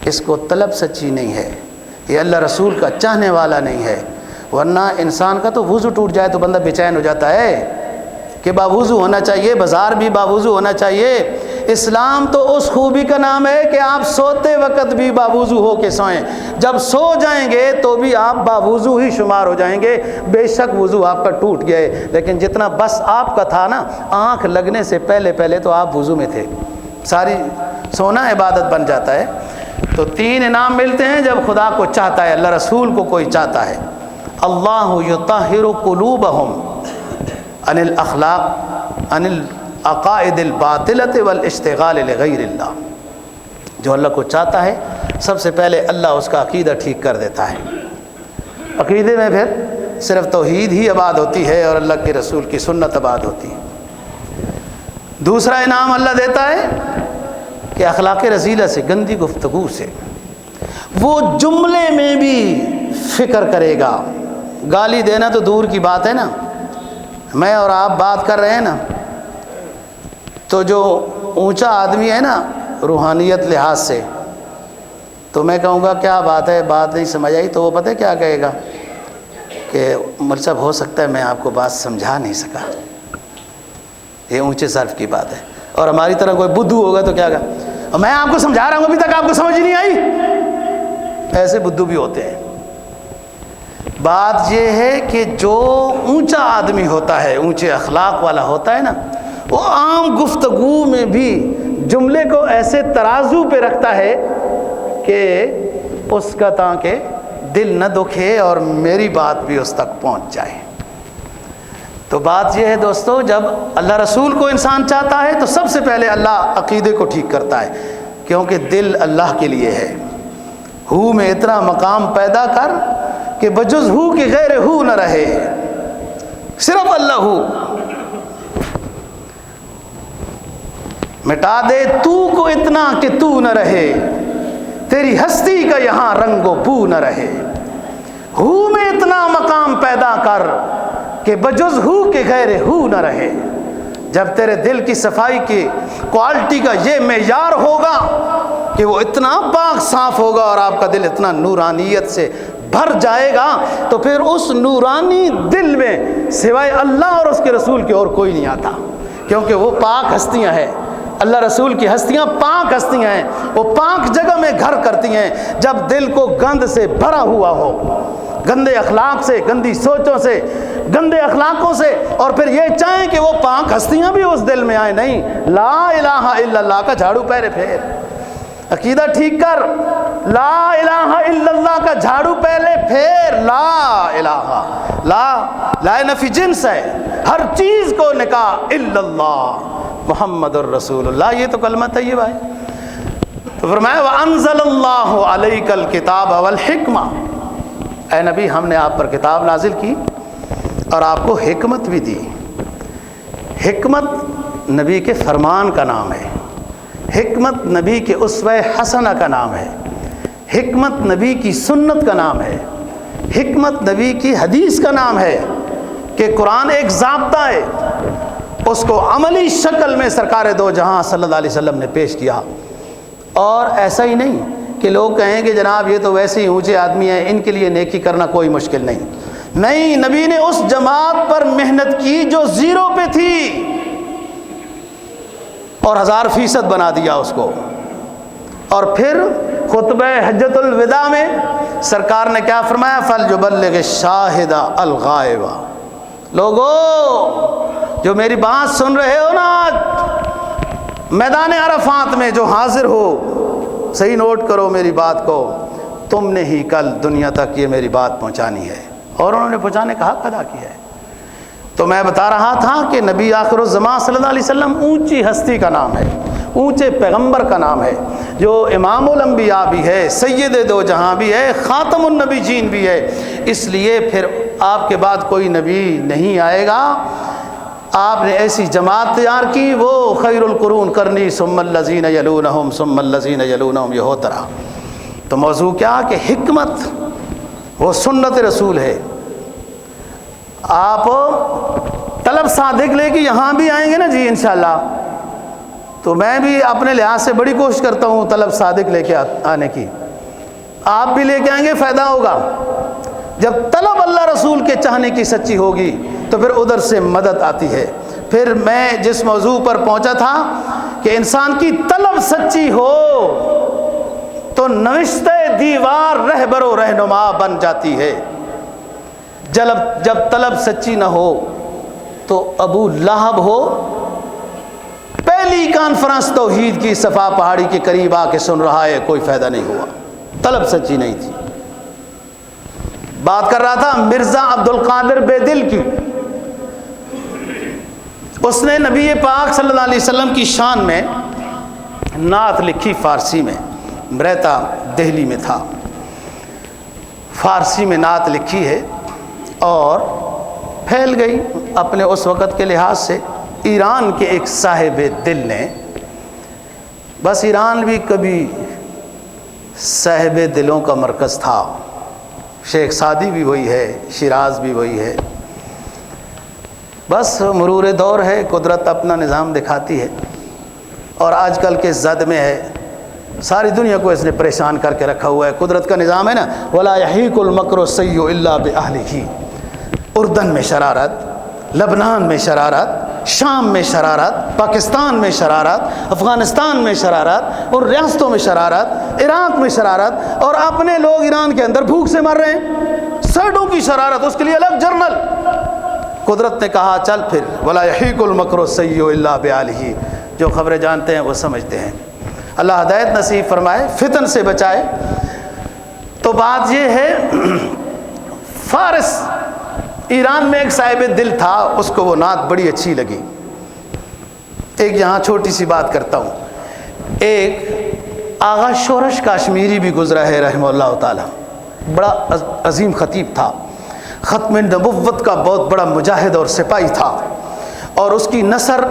اس کو طلب سچی نہیں ہے، یہ اللہ رسول کا چاہنے والا نہیں ہے۔ ورنہ انسان کا تو وضو ٹوٹ جائے تو بندہ بے چین ہو جاتا ہے کہ باوضو ہونا چاہیے، بازار بھی باوضو ہونا چاہیے۔ اسلام تو اس خوبی کا نام ہے کہ آپ سوتے وقت بھی باوضو ہو کے سوئیں، جب سو جائیں گے تو بھی آپ باوضو ہی شمار ہو جائیں گے، بے شک وضو آپ کا ٹوٹ گیا ہے، لیکن جتنا بس آپ کا تھا نا آنکھ لگنے سے پہلے تو آپ وضو میں تھے، ساری سونا عبادت بن جاتا ہے۔ تو تین انعام ملتے ہیں جب خدا کو چاہتا ہے، اللہ رسول کو کوئی چاہتا ہے۔ اللہ یطہر قلوبہم عن الاخلاق عن العقائد الباطلۃ والاشتغال لغیر اللہ۔ جو اللہ کو چاہتا ہے سب سے پہلے اللہ اس کا عقیدہ ٹھیک کر دیتا ہے، عقیدے میں پھر صرف توحید ہی آباد ہوتی ہے اور اللہ کے رسول کی سنت آباد ہوتی ہے۔ دوسرا انعام اللہ دیتا ہے کہ اخلاق رذیلہ سے، گندی گفتگو سے وہ جملے میں بھی فکر کرے گا۔ گالی دینا تو دور کی بات ہے نا، میں اور آپ بات کر رہے ہیں نا، تو جو اونچا آدمی ہے نا روحانیت لحاظ سے، تو میں کہوں گا کیا بات ہے، بات نہیں سمجھ آئی، تو وہ پتہ کیا کہے گا کہ مولوی صاحب ہو سکتا ہے میں آپ کو بات سمجھا نہیں سکا، یہ اونچے صرف کی بات ہے۔ اور ہماری طرح کوئی بدھو ہوگا تو کیا کہا میں آپ کو سمجھا رہا ہوں ابھی تک آپ کو سمجھ نہیں آئی، ایسے بدھو بھی ہوتے ہیں۔ بات یہ ہے کہ جو اونچا آدمی ہوتا ہے، اونچے اخلاق والا ہوتا ہے نا، وہ عام گفتگو میں بھی جملے کو ایسے ترازو پہ رکھتا ہے کہ اس کا تاکہ دل نہ دکھے اور میری بات بھی اس تک پہنچ جائے۔ تو بات یہ ہے دوستو، جب اللہ رسول کو انسان چاہتا ہے تو سب سے پہلے اللہ عقیدے کو ٹھیک کرتا ہے، کیونکہ دل اللہ کے لیے ہے۔ ہو میں اتنا مقام پیدا کر کہ بجز ہو کہ غیر ہو نہ رہے، صرف اللہ ہو۔ مٹا دے تو کو اتنا کہ تو نہ رہے، تیری ہستی کا یہاں رنگ و بو نہ رہے۔ ہو میں اتنا مقام پیدا کر کہ بجز ہو کہ غیر ہو نہ رہے۔ جب تیرے دل کی صفائی کی کوالٹی کا یہ معیار ہوگا کہ وہ اتنا پاک صاف ہوگا اور آپ کا دل اتنا نورانیت سے بھر جائے گا، تو پھر اس نورانی دل میں سوائے اللہ اور اس کے رسول کی اور کوئی نہیں آتا، کیونکہ وہ پاک ہستیاں ہیں۔ اللہ رسول کی ہستیاں پاک ہستیاں ہیں، وہ پاک جگہ میں گھر کرتی ہیں جب دل کو گند سے بھرا ہوا ہو، گندے اخلاق سے، گندی سوچوں سے، گندے اخلاقوں سے، اور پھر یہ چاہیں کہ وہ پاک ہستیاں بھی اس دل میں آئیں۔ نہیں، لا الہ الا اللہ کا جھاڑو پہلے پھیر، عقیدہ ٹھیک کر، لا الہ الا اللہ کا جھاڑو پہلے پھیر۔ لا الہ، لا نفی جنس ہے، ہر چیز کو نکاح الا اللہ محمد الرسول اللہ، یہ تو کلمہ طیبہ ہے۔ تو فرمایا وَأَنزَلَ اللَّهُ عَلَيْكَ الْكِتَابَ وَالْحِكْمَةَ، اے نبی ہم نے آپ پر کتاب نازل کی اور آپ کو حکمت بھی دی۔ حکمت نبی کے فرمان کا نام ہے، حکمت نبی کے اسوہ حسنہ کا نام ہے، حکمت نبی کی سنت کا نام ہے، حکمت نبی کی حدیث کا نام ہے کہ قرآن ایک ضابطہ ہے، اس کو عملی شکل میں سرکار دو جہاں صلی اللہ علیہ وسلم نے پیش کیا۔ اور ایسا ہی نہیں کہ لوگ کہیں کہ جناب یہ تو ویسے ہی اونچے آدمی ہیں، ان کے لیے نیکی کرنا کوئی مشکل نہیں، نبی نے اس جماعت پر محنت کی جو زیرو پہ تھی اور 1000% بنا دیا اس کو۔ اور پھر خطبہ حجۃ الوداع میں سرکار نے کیا فرمایا؟ فَلْيُبَلِّغِ الشَّاهِدَ الْغَائِبَ، لوگو جو میری بات سن رہے ہو نا آج میدان عرفات میں، جو حاضر ہو، صحیح نوٹ کرو میری بات کو، تم نے ہی کل دنیا تک یہ میری بات پہنچانی ہے، اور انہوں نے پہنچانے کا حق ادا کیا ہے۔ تو میں بتا رہا تھا کہ نبی آخر الزمان صلی اللہ علیہ وسلم اونچی ہستی کا نام ہے، اونچے پیغمبر کا نام ہے، جو امام الانبیاء بھی ہے، سید دو جہاں بھی ہے، خاتم النبیین بھی ہے۔ اس لیے پھر آپ کے بعد کوئی نبی نہیں آئے گا، آپ نے ایسی جماعت تیار کی، وہ خیر القرون کرنی ثم الذین یلونہم ثم الذین یلونہم، یہ ہوتا رہا۔ تو موضوع کیا کہ حکمت وہ سنت رسول ہے۔ آپ طلب صادق لے کے یہاں بھی آئیں گے نا جی انشاءاللہ، تو میں بھی اپنے لحاظ سے بڑی کوشش کرتا ہوں طلب صادق لے کے آنے کی، آپ بھی لے کے آئیں گے، فائدہ ہوگا۔ جب طلب اللہ رسول کے چاہنے کی سچی ہوگی تو پھر ادھر سے مدد آتی ہے۔ پھر میں جس موضوع پر پہنچا تھا کہ انسان کی طلب سچی ہو تو نوشتہ دیوار رہبر و رہنما بن جاتی ہے، جب طلب سچی نہ ہو تو ابو لہب ہو، پہلی کانفرنس توحید کی صفا پہاڑی کے قریب آ کے سن رہا ہے، کوئی فائدہ نہیں ہوا، طلب سچی نہیں تھی۔ بات کر رہا تھا مرزا عبد القادر بے دل کی، اس نے نبی پاک صلی اللہ علیہ وسلم کی شان میں نعت لکھی فارسی میں، رہتا دہلی میں تھا، فارسی میں نعت لکھی ہے اور پھیل گئی اپنے اس وقت کے لحاظ سے۔ ایران کے ایک صاحب دل نے، بس ایران بھی کبھی صاحب دلوں کا مرکز تھا، شیخ سعدی بھی وہی ہے، شیراز بھی وہی ہے، بس مرور دور ہے، قدرت اپنا نظام دکھاتی ہے، اور آج کل کے زد میں ہے، ساری دنیا کو اس نے پریشان کر کے رکھا ہوا ہے۔ قدرت کا نظام ہے نا، وَلَا يَحِيقُ الْمَكْرُ السَّيِّئُ إِلَّا بِأَهْلِهِ، اردن میں شرارت، لبنان میں شرارت، شام میں شرارت، پاکستان میں شرارت، افغانستان میں شرارت، اور ریاستوں میں شرارت، عراق میں شرارت، اور اپنے لوگ ایران کے اندر بھوک سے مر رہے ہیں، سڑوں کی شرارت، اس کے لیے الگ جرنل۔ قدرت نے کہا چل پھر وَلَا يَحِيقُ الْمَكْرُ السَّيِّئُ إِلَّا بِأَهْلِهِ، جو خبریں جانتے ہیں وہ سمجھتے ہیں۔ اللہ ہدایت نصیب فرمائے، فتن سے بچائے۔ تو بات یہ ہے، فارس ایران میں ایک صاحب دل تھا، اس کو وہ نعت بڑی اچھی لگی۔ ایک یہاں چھوٹی سی بات کرتا ہوں، ایک آغا شورش کاشمیری بھی گزرا ہے رحمہ اللہ تعالی، بڑا عظیم خطیب تھا، ختم نبوت کا بہت بڑا مجاہد اور سپاہی تھا، اور اس کی نثر،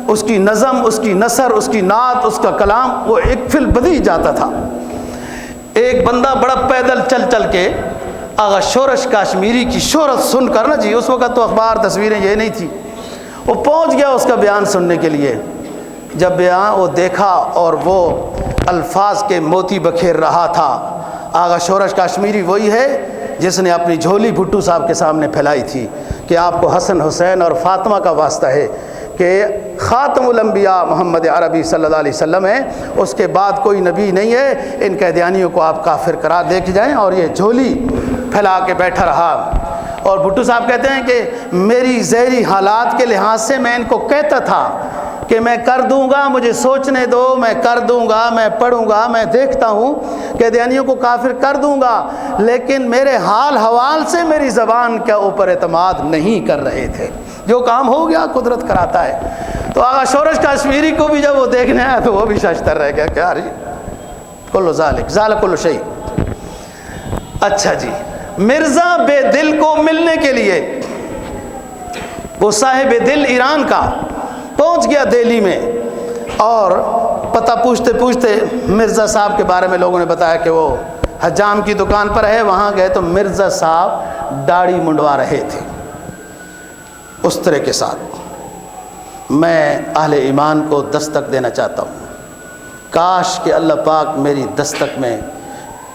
اس کی نظم، اس کی نثر، اس کی نعت، اس کا کلام وہ ایک فی البدیہہ جاتا تھا۔ ایک بندہ بڑا پیدل چل چل کے آغا شورش کاشمیری کی شہرت سن کر نا جی، اس وقت تو اخبار تصویریں یہ نہیں تھی، وہ پہنچ گیا اس کا بیان سننے کے لیے۔ جب بیان وہ دیکھا اور وہ الفاظ کے موتی بکھیر رہا تھا، آغا شورش کاشمیری وہی ہے جس نے اپنی جھولی بھٹو صاحب کے سامنے پھیلائی تھی کہ آپ کو حسن حسین اور فاطمہ کا واسطہ ہے کہ خاتم الانبیاء محمد عربی صلی اللہ علیہ وسلم ہے، اس کے بعد کوئی نبی نہیں ہے، ان قادیانیوں کو آپ کافر قرار دیکھ جائیں۔ اور یہ جھولی پھیلا کے بیٹھا رہا۔ اور بھٹو صاحب کہتے ہیں کہ میری ذہنی حالات کے لحاظ سے میں ان کو کہتا تھا کہ میں کر دوں گا، مجھے سوچنے دو، میں کر دوں گا، میں پڑھوں گا، میں دیکھتا ہوں قادیانیوں کو کافر کر دوں گا، لیکن میرے حال حوال سے میری زبان کے اوپر اعتماد نہیں کر رہے تھے۔ جو کام ہو گیا قدرت کراتا ہے۔ تو آغا شورش کشمیری کو بھی جب وہ دیکھنے آیا تو وہ بھی ششتر رہ گیا، کیا جی کلو ذالک ذالک کلو شیء۔ اچھا جی، مرزا بے دل کو ملنے کے لیے وہ صاحب دل ایران کا پہنچ گیا دہلی میں، اور پتہ پوچھتے پوچھتے مرزا صاحب کے بارے میں لوگوں نے بتایا کہ وہ حجام کی دکان پر ہے۔ وہاں گئے تو مرزا صاحب داڑھی منڈوا رہے تھے اس طرح کے ساتھ۔ میں اہل ایمان کو دستک دینا چاہتا ہوں، کاش کہ اللہ پاک میری دستک میں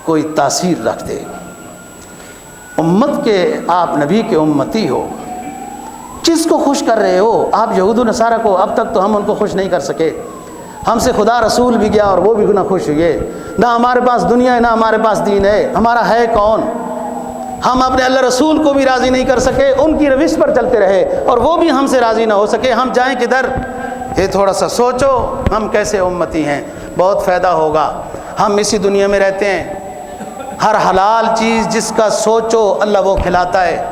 کوئی تاثیر رکھ دے۔ امت کے آپ نبی کے امتی ہو، کس کو خوش کر رہے ہو آپ؟ یہود و نصارہ کو اب تک تو ہم ان کو خوش نہیں کر سکے، ہم سے خدا رسول بھی گیا اور وہ بھی نہ خوش ہوئے، نہ ہمارے پاس دنیا ہے نہ ہمارے پاس دین ہے، ہمارا ہے کون؟ ہم اپنے اللہ رسول کو بھی راضی نہیں کر سکے، ان کی روش پر چلتے رہے اور وہ بھی ہم سے راضی نہ ہو سکے، ہم جائیں کدھر؟ یہ تھوڑا سا سوچو ہم کیسے امتی ہیں، بہت فائدہ ہوگا۔ ہم اسی دنیا میں رہتے ہیں، ہر حلال چیز جس کا سوچو اللہ وہ کھلاتا ہے،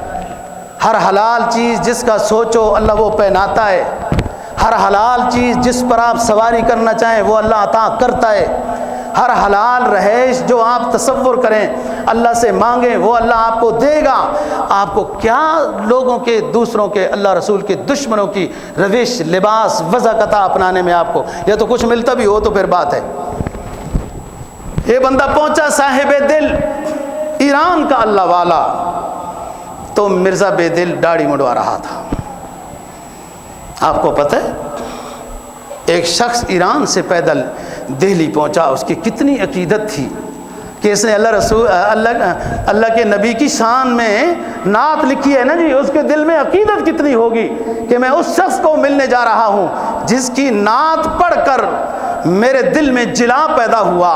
ہر حلال چیز جس کا سوچو اللہ وہ پہناتا ہے، ہر حلال چیز جس پر آپ سواری کرنا چاہیں وہ اللہ عطا کرتا ہے، ہر حلال رہائش جو آپ تصور کریں اللہ سے مانگیں وہ اللہ آپ کو دے گا۔ آپ کو کیا لوگوں کے، دوسروں کے، اللہ رسول کے دشمنوں کی روش، لباس، وضاقتہ اپنانے میں آپ کو یا تو کچھ ملتا بھی ہو تو پھر بات ہے۔ یہ بندہ پہنچا صاحب دل ایران کا اللہ والا، تو مرزا بے دل داڑھی منڈوا رہا تھا۔ آپ کو پتہ ہے ایک شخص ایران سے پیدل دہلی پہنچا، اس کی کتنی عقیدت تھی کہ اس نے اللہ کے نبی کی شان میں نعت لکھی ہے نا جی، اس کے دل میں عقیدت کتنی ہوگی کہ میں اس شخص کو ملنے جا رہا ہوں جس کی نعت پڑھ کر میرے دل میں جلا پیدا ہوا،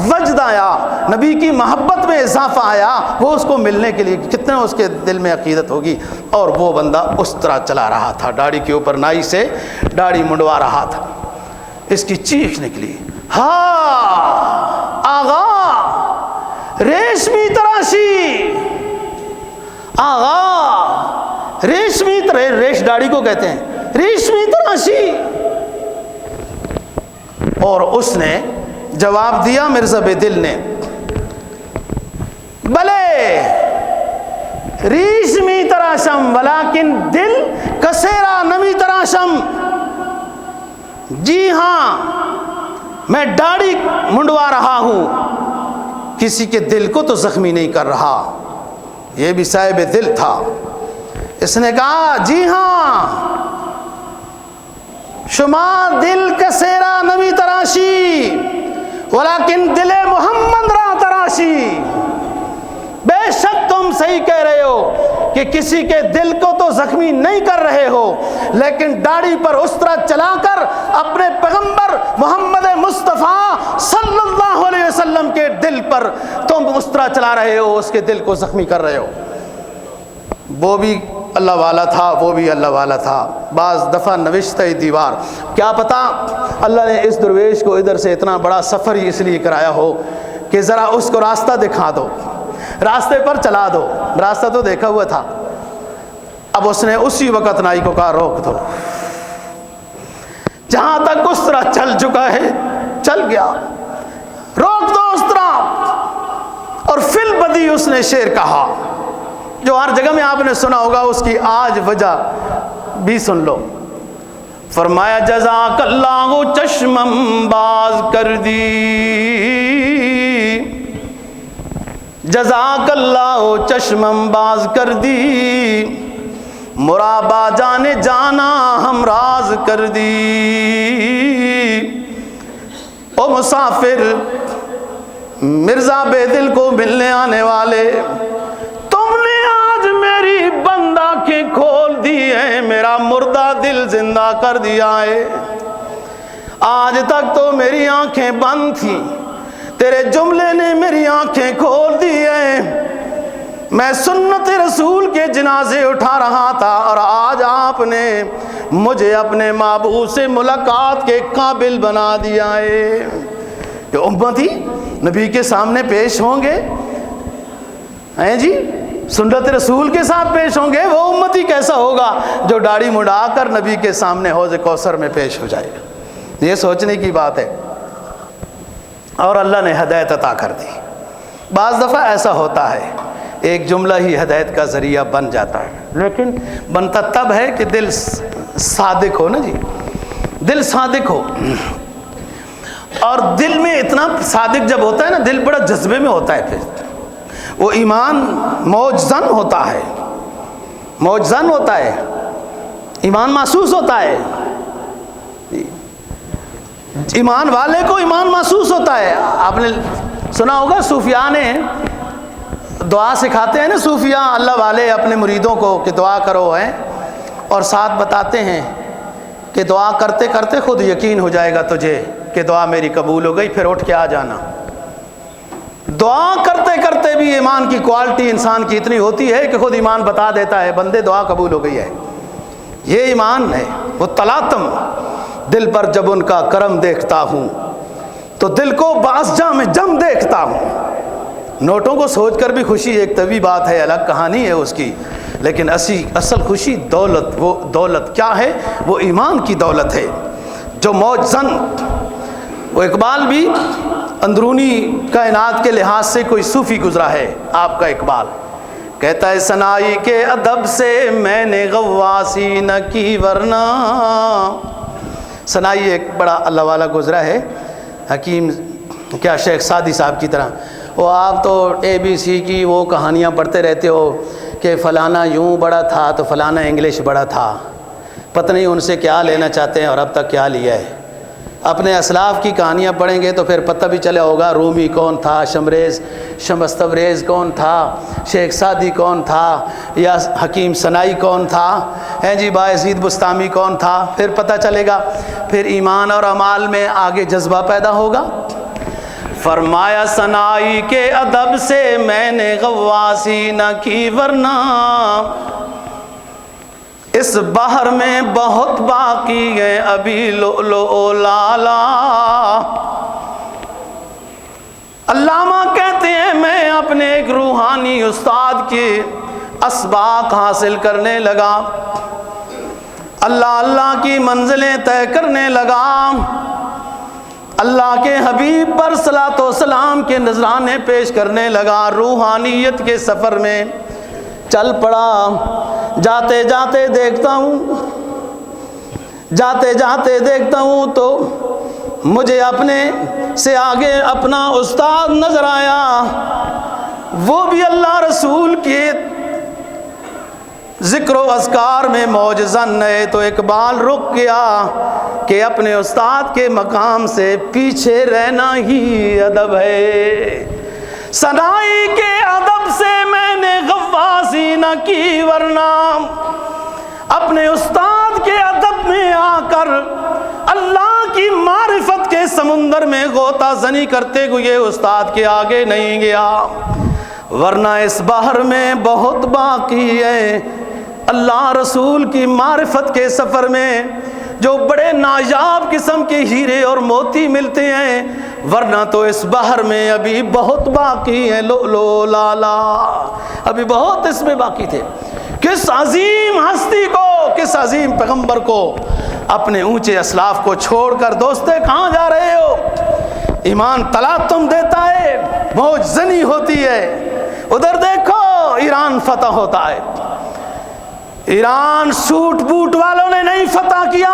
وجد آیا، نبی کی محبت میں اضافہ آیا، وہ اس کو ملنے کے لیے کتنے اس کے دل میں عقیدت ہوگی۔ اور وہ بندہ اس طرح چلا رہا تھا، داڑھی کے اوپر نائی سے داڑھی منڈوا رہا تھا۔ اس کی چیخ نکلی، ہاں آغا ریشمی تراشی، آغا ریشمی ریش داڑھی کو کہتے ہیں، ریشمی تراشی۔ اور اس نے جواب دیا مرزا بے دل نے، بلے ریشمی تراشم ولیکن دل کسیرا نمی تراشم۔ جی ہاں میں داڑھی منڈوا رہا ہوں، کسی کے دل کو تو زخمی نہیں کر رہا۔ یہ بھی صاحب دل تھا، اس نے کہا جی ہاں شما دل کسیرا نمی تراشی ولیکن دل محمد را تراشی۔ بے شک تم صحیح کہہ رہے ہو کہ کسی کے دل کو تو زخمی نہیں کر رہے ہو، لیکن داڑھی پر اس طرح چلا کر اپنے پیغمبر محمد مصطفیٰ صلی اللہ علیہ وسلم کے دل پر تم اس طرح چلا رہے ہو، اس کے دل کو زخمی کر رہے ہو۔ وہ بھی اللہ والا تھا، وہ بھی اللہ والا تھا۔ بعض دفعہ نوشتہ دیوار، کیا پتا اللہ نے اس درویش کو ادھر سے اتنا بڑا سفر ہی اس لیے کرایا ہو کہ ذرا اس کو راستہ دکھا دو، راستے پر چلا دو۔ راستہ تو دیکھا ہوا تھا، اب اس نے اسی وقت نائی کو کہا روک دو، جہاں تک اس طرح چل چکا ہے چل گیا، روک دو اس طرح۔ اور فی البدی اس نے شعر کہا جو ہر جگہ میں آپ نے سنا ہوگا، اس کی آج وجہ بھی سن لو۔ فرمایا جزاک اللہ چشمم باز کر دی، جزاک اللہ چشمم باز کر دی، مرابا جانے جانا ہم راز کر دی۔ او مسافر مرزا بے دل کو ملنے آنے والے، تم نے آج میری بند آنکھیں کھول دی ہیں، میرا مردہ دل زندہ عطا کر دیا ہے۔ آج تک تو میری آنکھیں بند تھیں، تیرے جملے نے میری آنکھیں کھول دی ہیں۔ میں سنت رسول کے جنازے اٹھا رہا تھا اور آج آپ نے مجھے اپنے معبود سے ملاقات کے قابل بنا دیا ہے۔ کہ امتی نبی کے سامنے پیش ہوں گے، ہیں جی، سنت رسول کے ساتھ پیش ہوں گے، وہ امتی کیسا ہوگا جو داڑھی مڑا کر نبی کے سامنے حوض کوثر میں پیش ہو جائے گا۔ یہ سوچنے کی بات ہے۔ اور اللہ نے ہدایت عطا کر دی۔ بعض دفعہ ایسا ہوتا ہے ایک جملہ ہی ہدایت کا ذریعہ بن جاتا ہے، لیکن بنتا تب ہے کہ دل صادق ہو نا جی، دل صادق ہو۔ اور دل میں اتنا صادق جب ہوتا ہے نا، دل بڑا جذبے میں ہوتا ہے، پھر وہ ایمان موجزن ہوتا ہے، موجزن ہوتا ہے، ایمان محسوس ہوتا ہے۔ ایمان والے کو ایمان محسوس ہوتا ہے۔ آپ نے سنا ہوگا صوفیاء نے دعا سکھاتے ہیں نا، صوفیاء اللہ والے اپنے مریدوں کو کہ دعا کرو ہیں، اور ساتھ بتاتے ہیں کہ دعا کرتے کرتے خود یقین ہو جائے گا تجھے کہ دعا میری قبول ہو گئی، پھر اٹھ کے آ جانا۔ دعا کرتے کرتے بھی ایمان کی کوالٹی انسان کی اتنی ہوتی ہے کہ خود ایمان بتا دیتا ہے بندے دعا قبول ہو گئی ہے۔ یہ ایمان ہے۔ وہ تلاطم دل پر جب ان کا کرم دیکھتا ہوں تو دل کو باسجاں میں جم دیکھتا ہوں۔ نوٹوں کو سوچ کر بھی خوشی ایک طویل بات ہے، الگ کہانی ہے اس کی، لیکن اصل خوشی دولت، وہ دولت کیا ہے؟ وہ ایمان کی دولت ہے جو موجزن۔ وہ اقبال بھی اندرونی کائنات کے لحاظ سے کوئی صوفی گزرا ہے آپ کا اقبال، کہتا ہے سنائی کے ادب سے میں نے غواصی نہ کی ورنہ۔ سنائی ایک بڑا اللہ والا گزرا ہے، حکیم کیا شیخ سعدی صاحب کی طرح۔ وہ آپ تو ABC کی وہ کہانیاں پڑھتے رہتے ہو کہ فلانا یوں بڑا تھا تو فلانا انگلش بڑا تھا، پتہ نہیں ان سے کیا لینا چاہتے ہیں اور اب تک کیا لیا ہے۔ اپنے اسلاف کی کہانیاں پڑھیں گے تو پھر پتہ بھی چلے ہوگا رومی کون تھا، شمستبریز کون تھا، شیخ سعدی کون تھا، یا حکیم سنائی کون تھا، ہیں جی بایزید بستامی کون تھا، پھر پتہ چلے گا۔ پھر ایمان اور اعمال میں آگے جذبہ پیدا ہوگا۔ فرمایا سنائی کے ادب سے میں نے غواصی نہ کی ورنہ، اس بحر میں بہت باقی ہے ابھی لؤلؤ لالا۔ علامہ کہتے ہیں میں اپنے ایک روحانی استاد کے اسباق حاصل کرنے لگا، اللہ اللہ کی منزلیں طے کرنے لگا، اللہ کے حبیب پر صلاۃ و سلام کے نذرانے پیش کرنے لگا، روحانیت کے سفر میں چل پڑا۔ جاتے جاتے دیکھتا ہوں تو مجھے اپنے سے آگے اپنا استاد نظر آیا، وہ بھی اللہ رسول کے ذکر و اذکار میں موجزن ہے۔ تو اقبال رک گیا کہ اپنے استاد کے مقام سے پیچھے رہنا ہی ادب ہے۔ سنائی کے ادب سے میں نے غواصی نہ کی ورنہ، اپنے استاد کے ادب میں آ کر اللہ کی معرفت کے سمندر میں غوطہ زنی کرتے ہوئے استاد کے آگے نہیں گیا، ورنہ اس بحر میں بہت باقی ہے۔ اللہ رسول کی معرفت کے سفر میں جو بڑے نایاب قسم کے ہیرے اور موتی ملتے ہیں، ورنہ تو اس بحر میں ابھی بہت باقی ہے لؤلؤ لالا، ابھی بہت اس میں باقی تھے۔ کس عظیم ہستی کو، کس عظیم پیغمبر کو اپنے اونچے اسلاف کو چھوڑ کر دوستے کہاں جا رہے ہو؟ ایمان تلاطم دیتا ہے، موج زنی ہوتی ہے۔ ادھر دیکھو ایران فتح ہوتا ہے، ایران سوٹ بوٹ والوں نے نہیں فتح کیا،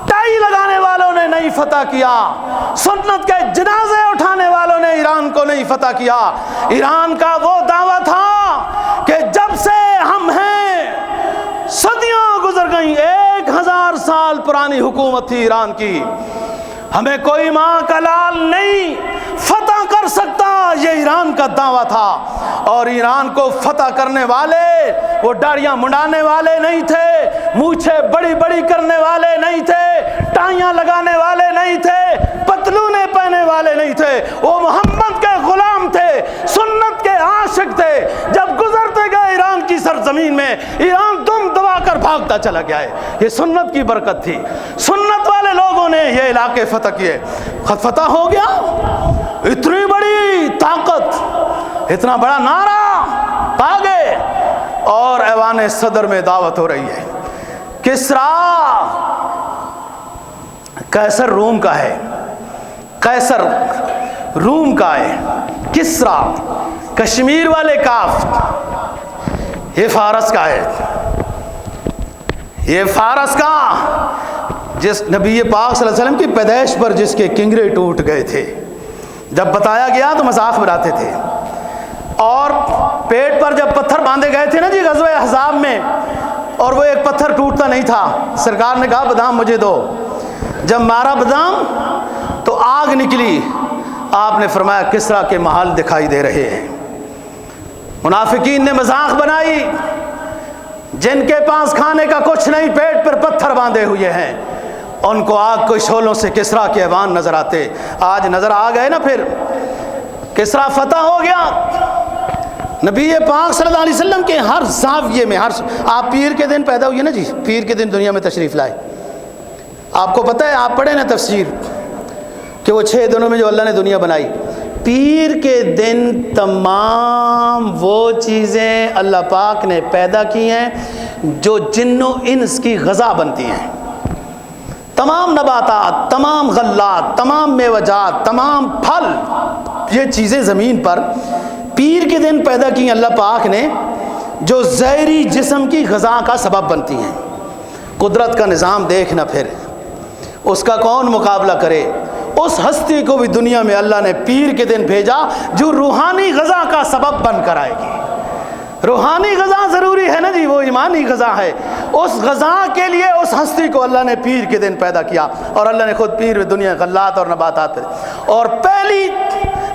ٹائی لگانے والوں نے نہیں فتح کیا، سنت کے جنازے اٹھانے والوں نے ایران کو نہیں فتح کیا۔ ایران کا وہ دعویٰ تھا کہ جب سے ہم ہیں صدیاں گزر گئیں، 1000 سال پرانی حکومت تھی ایران کی، ہمیں کوئی ماں کا لال نہیں فتح کر سکتا۔ یہ ایران کا دعویٰ تھا، اور ایران کو فتح کرنے والے وہ داڑیاں منڈانے والے نہیں تھے، مونچھیں بڑی بڑی کرنے والے نہیں تھے، ٹائیاں لگانے والے نہیں تھے، پتلونے پہنے والے نہیں تھے، وہ محمد کے غلام تھے، سنت کے عاشق تھے۔ جب گزرتے گئے ایران کی سرزمین میں، ایران دم دبا کر بھاگتا چلا گیا ہے۔ یہ سنت کی برکت تھی، سنت والے لوگوں نے یہ علاقے فتح کیے۔ فتح ہو گیا، اتنی بڑی طاقت، اتنا بڑا نعرہ آگے، اور ایوان صدر میں دعوت ہو رہی ہے۔ کسرا قیصر روم کا ہے، قیصر روم کا ہے، کسرا کشمیر والے کاف یہ فارس کا ہے، یہ فارس کا، جس نبی پاک صلی اللہ علیہ وسلم کی پیدائش پر جس کے کنگرے ٹوٹ گئے تھے، جب بتایا گیا تو مذاق بناتے تھے، اور پیٹ پر جب پتھر باندھے گئے تھے نا جی غزوہ احزاب میں، اور وہ ایک پتھر ٹوٹتا نہیں تھا، سرکار نے کہا بادام مجھے دو، جب مارا بادام تو آگ نکلی، آپ نے فرمایا کسرا کے محل دکھائی دے رہے ہیں۔ منافقین نے مذاق بنائی، جن کے پاس کھانے کا کچھ نہیں، پیٹ پر پتھر باندھے ہوئے ہیں، ان کو آگ کے شعلوں سے کسرا کے ایوان نظر آتے۔ آج نظر آ گئے نا، پھر کسرا فتح ہو گیا۔ نبی پاک صلی اللہ علیہ وسلم کے ہر زاویے میں، آپ پیر کے دن پیدا ہوئے نا جی، پیر کے دن دنیا میں تشریف لائے۔ آپ کو پتہ ہے، آپ پڑھیں نا تفسیر کہ وہ 6 دنوں میں جو اللہ نے دنیا بنائی، پیر کے دن تمام وہ چیزیں اللہ پاک نے پیدا کی ہیں جو جن و انس کی غذا بنتی ہیں، تمام نباتات، تمام غلات، تمام میوجات، تمام پھل، یہ چیزیں زمین پر پیر کے دن پیدا کی اللہ پاک نے، جو زہری جسم کی غذا کا سبب بنتی ہیں۔ قدرت کا نظام دیکھنا، پھر اس کا کون مقابلہ کرے؟ اس ہستی کو بھی دنیا میں اللہ نے پیر کے دن بھیجا جو روحانی غذا کا سبب بن کر آئے گی۔ روحانی غذا ضروری ہے نا جی، وہ ایمانی غذا ہے، اس غذا کے لیے اس ہستی کو اللہ نے پیر کے دن پیدا کیا، اور اللہ نے خود پیر میں دنیا غلات اور نباتات پیدا، اور پہلی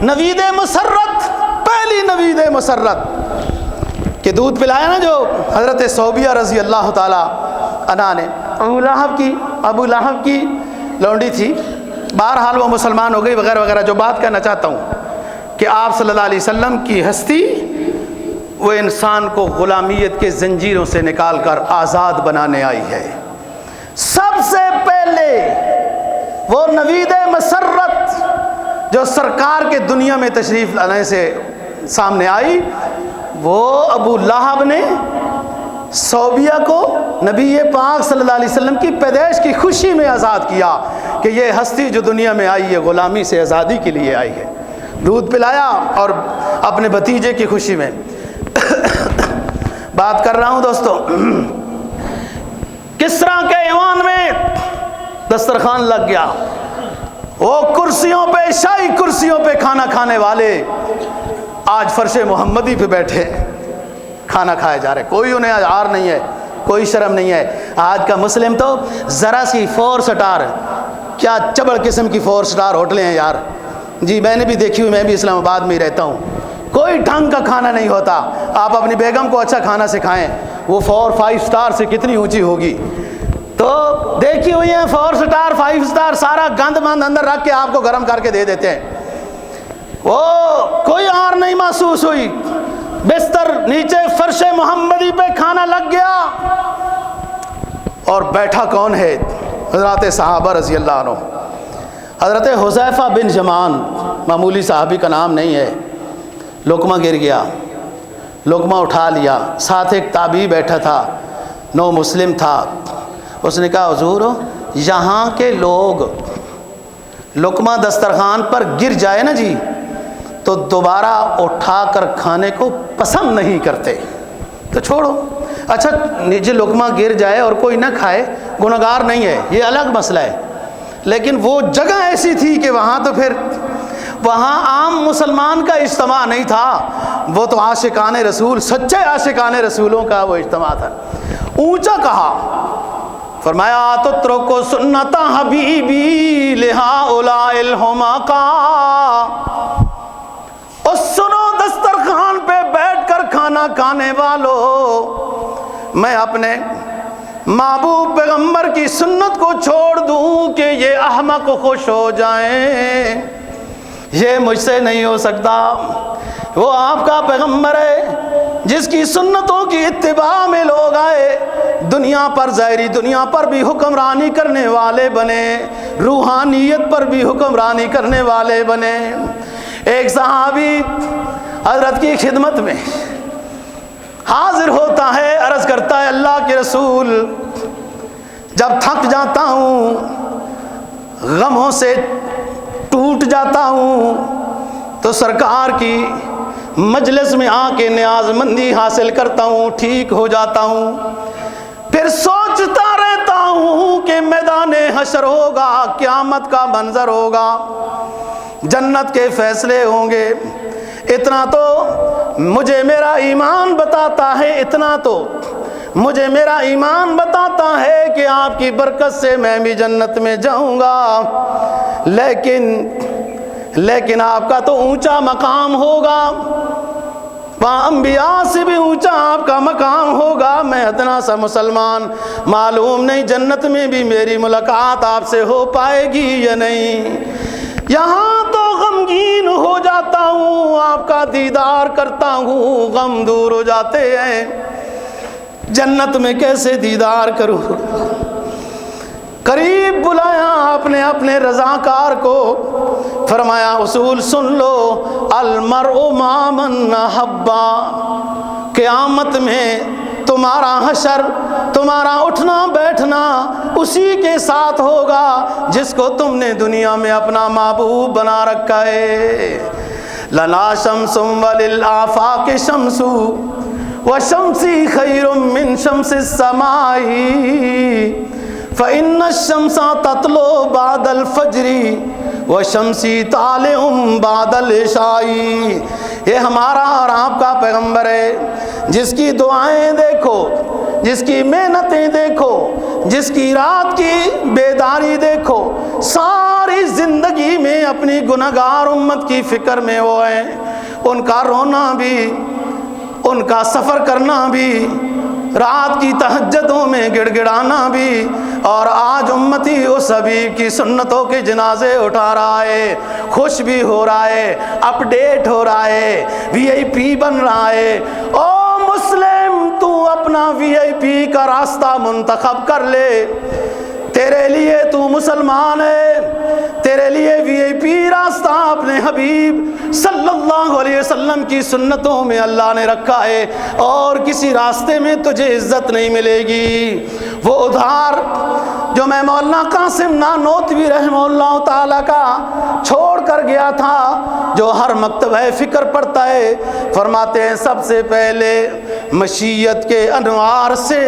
نوید مسرت، پہلی نوید مسرت کہ دودھ پلایا نا جو حضرت صوبیہ رضی اللہ تعالی عنہ نے، ابو لہب کی لونڈی تھی، بہرحال وہ مسلمان ہو گئی وغیرہ وغیرہ۔ جو بات کہنا چاہتا ہوں کہ آپ صلی اللہ علیہ وسلم کی ہستی وہ انسان کو غلامیت کے زنجیروں سے نکال کر آزاد بنانے آئی ہے۔ سب سے پہلے وہ نوید مسرت جو سرکار کے دنیا میں تشریف لانے سے سامنے آئی، وہ ابو لہب نے صوبیہ کو نبی پاک صلی اللہ علیہ وسلم کی پیدائش کی خوشی میں آزاد کیا کہ یہ ہستی جو دنیا میں آئی ہے غلامی سے آزادی کے لیے آئی ہے۔ دودھ پلایا اور اپنے بھتیجے کی خوشی میں بات کر رہا ہوں دوستو۔ کسرا کے ایوان میں دسترخوان لگ گیا، وہ کرسیوں پہ، شاہی کرسیوں پہ کھانا کھانے والے آج فرش محمدی پہ بیٹھے کھانا کھائے جا رہے، کوئی انہیں آج عار نہیں ہے، کوئی شرم نہیں ہے۔ آج کا مسلم تو ذرا سی 4 سٹار، کیا چبڑ قسم کی 4 سٹار ہوٹلیں ہیں یار جی، میں نے بھی دیکھی ہوئی، میں بھی اسلام آباد میں ہی رہتا ہوں، کوئی ڈھنگ کا کھانا نہیں ہوتا۔ آپ اپنی بیگم کو اچھا کھانا سکھائیں، وہ 4-5 سٹار سے کتنی اونچی ہوگی۔ تو دیکھی ہوئی ہیں 4 سٹار 5 سٹار، سارا گند مند اندر رکھ کے آپ کو گرم کر کے دے دیتے ہیں، وہ کوئی عار نہیں محسوس ہوئی۔ بستر نیچے فرش محمدی پہ کھانا لگ گیا، اور بیٹھا کون ہے؟ حضرات صحابہ رضی اللہ عنہ۔ حضرت حذیفہ بن یمان، معمولی صحابی کا نام نہیں ہے، لقمہ گر گیا، لقمہ اٹھا لیا، ساتھ ایک تابعی بیٹھا تھا، نو مسلم تھا، اس نے کہا حضور یہاں کے لوگ لقمہ دسترخوان پر گر جائے نا جی تو دوبارہ اٹھا کر کھانے کو پسند نہیں کرتے، تو چھوڑو، اچھا نیچے لقمہ گر جائے اور کوئی نہ کھائے گنہگار نہیں ہے، یہ الگ مسئلہ ہے، لیکن وہ جگہ ایسی تھی کہ وہاں تو پھر وہاں عام مسلمان کا اجتماع نہیں تھا، وہ تو عاشقان رسول، سچے عاشقان رسولوں کا وہ اجتماع تھا۔ اونچا کہا، فرمایا تترکو سنت حبیبی لہؤلاء الحمقاء، اس کھانا کھانے والوں، میں اپنے محبوب پیغمبر کی سنت کو چھوڑ دوں کہ یہ احمق خوش ہو جائیں؟ یہ مجھ سے نہیں ہو سکتا۔ وہ آپ کا پیغمبر ہے جس کی سنتوں کی اتباع میں لوگ آئے، دنیا پر، ظاہری دنیا پر بھی حکمرانی کرنے والے بنے، روحانیت پر بھی حکمرانی کرنے والے بنے۔ ایک صحابی حضرت کی خدمت میں حاضر ہوتا ہے، عرض کرتا ہے اللہ کے رسول، جب تھک جاتا ہوں، غموں سے ٹوٹ جاتا ہوں، تو سرکار کی مجلس میں آ کے نیاز مندی حاصل کرتا ہوں، ٹھیک ہو جاتا ہوں۔ پھر سوچتا رہتا ہوں کہ میدان حشر ہوگا، قیامت کا منظر ہوگا، جنت کے فیصلے ہوں گے۔ اتنا تو مجھے میرا ایمان بتاتا ہے، اتنا تو مجھے میرا ایمان بتاتا ہے کہ آپ کی برکت سے میں بھی جنت میں جاؤں گا، لیکن آپ کا تو اونچا مقام ہوگا، وہاں انبیاء سے بھی اونچا آپ کا مقام ہوگا، میں ادنا سا مسلمان، معلوم نہیں جنت میں بھی میری ملاقات آپ سے ہو پائے گی یا نہیں۔ یہاں تو غمگین ہو جاتا ہوں، آپ کا دیدار کرتا ہوں، غم دور ہو جاتے ہیں، جنت میں کیسے دیدار کروں؟ قریب بلایا آپ نے اپنے رضاکار کو، فرمایا اصول سن لو، المرء مع من احبا، قیامت میں تمہارا حشر، تمہارا اٹھنا بیٹھنا اسی کے ساتھ ہوگا جس کو تم نے دنیا میں اپنا محبوب بنا رکھا ہے۔ لنا شمس وللآفاق شمس وشمسی خیر من شمس السماء فإن الشمس تطلع بعد الفجر وشمسی طالع بعد العشاء۔ یہ ہمارا اور آپ کا پیغمبر ہے، جس کی دعائیں دیکھو، جس کی محنتیں دیکھو، جس کی رات کی بیداری دیکھو، ساری زندگی میں اپنی گنہگار امت کی فکر میں وہ ہیں، ان کا رونا بھی، ان کا سفر کرنا بھی، رات کی تہجدوں میں گڑ گڑانا بھی، اور آج امتی اس حبیب کی سنتوں کے جنازے اٹھا رہا ہے، خوش بھی ہو رہا ہے، اپ ڈیٹ ہو رہا ہے، وی آئی پی بن رہا ہے۔ او مسلم، تو اپنا وی آئی پی کا راستہ منتخب کر لے، تیرے لیے تو مسلمان ہے، تیرے لیے وی آئی پی راستہ اپنے حبیب صلی اللہ علیہ وسلم کی سنتوں میں اللہ نے رکھا ہے، اور کسی راستے میں تجھے عزت نہیں ملے گی۔ وہ ادھار جو میں مولانا قاسم نانوتوی رحمہ اللہ تعالیٰ کا چھوڑ کر گیا تھا، جو ہر مکتبہ فکر پڑھتا ہے، فرماتے ہیں سب سے پہلے مشیت کے انوار سے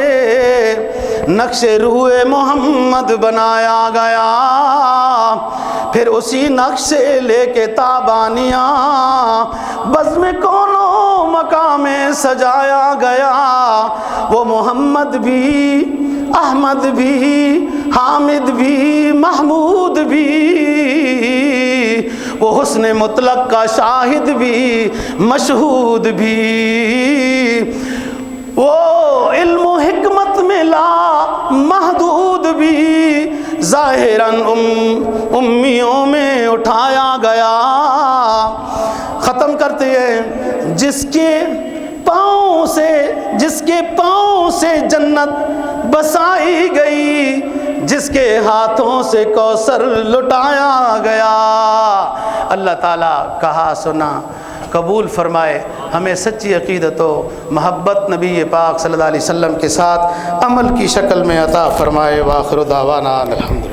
نقش روح محمد بنایا گیا، پھر اسی نقش سے لے کے تابانیاں بزم کونوں مقام سجایا گیا۔ وہ محمد بھی، احمد بھی، حامد بھی، محمود بھی، وہ حسن مطلق کا شاہد بھی، مشہود بھی، وہ علم و حکمت میں لا محدود بھی، ظاہراً امیوں میں اٹھایا گیا۔ ختم کرتے ہیں، جس کے پاؤں سے جنت بسائی گئی، جس کے ہاتھوں سے کوثر لٹایا گیا۔ اللہ تعالیٰ کہا سنا قبول فرمائے، ہمیں سچی عقیدت و محبت نبی پاک صلی اللہ علیہ وسلم کے ساتھ عمل کی شکل میں عطا فرمائے۔ وآخر دعوانا الحمدللہ۔